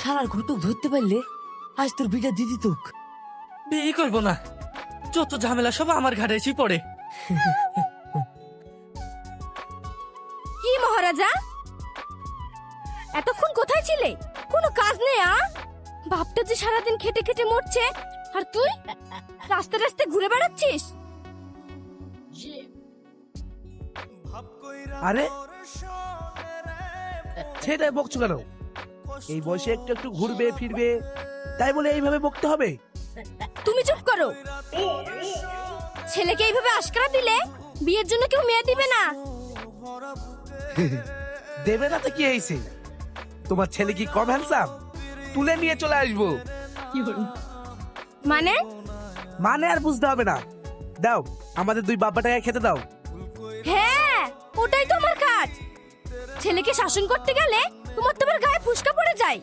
শালার ঘটক ধরতে পারলে আজ তোর বিটা দিদি তোক। বিয়ে করবো না, যত ঝামেলা সব আমার ঘাড়ে এসে পড়ে। কি মহারাজা, এতক্ষণ কোথায় ছিলে? কোনো কাজ নেই? বাপটা যে সারাদিন খেটে খেটে মরছে, আর তুই রাস্তা রাস্তায় ঘুরে বেড়াচ্ছিস। আরে সেটাই বকছো কেন? এই বয়সে একটু একটু ঘুরবে ফিরবে, তাই বলে এইভাবে বকতে হবে? তুমি চুপ করো। ছেলেকে এইভাবে আশকারা দিলে বিয়ের জন্য কেউ মেয়ে দিবে না। দেবে না তো কি হয়েছে? তোমার ছেলে কি কম হ্যান্ডসাম? তুলে নিয়ে চলে আসবো। মানে? মানে আর বুঝতে হবে না, দাও আমাদের দুই বাবাটাকে খেতে দাও। হ্যাঁ, ওটাই তো আমার কাজ। ছেলেকে শাসন করতে গেলে তোমার গায়ে ফুসকা পড়ে যায়।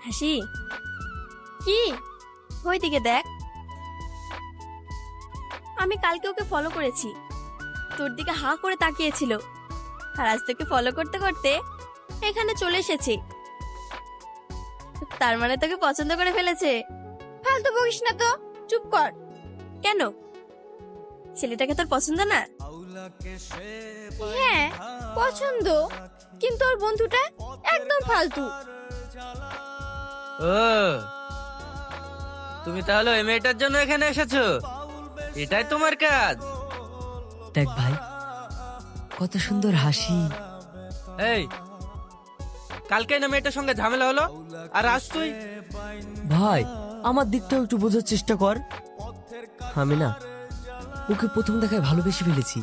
হাসি কি? ওইদিকে দেখ। আমি কালকে ওকে ফলো করেছি, তোর দিকে হাঁ করে তাকিয়েছিল, আর আজ তোকে ফলো করতে করতে এখানে চলে এসেছি। তার মানে তোকে পছন্দ করে ফেলেছে। ফালতু বকিস না তো, চুপ কর। কেন, ছেলেটাকে তোর পছন্দ না? হ্যাঁ পছন্দ, কিন্তু ওর বন্ধুটা একদম ফালতু। ও, তুমি তাহলে ওই মেয়েটার জন্য এখানে এসেছো? এটাই তোমার কাজ? দেখ ভাই, কত সুন্দর হাসি। এই, কালকে না মেয়েটার সঙ্গে ঝামেলা হলো, আর আজ তুই? ভাই আমার দিকটাও একটু বোঝার চেষ্টা কর। আমি না ওকে প্রথম দেখায় ভালোবেসে ফেলেছি।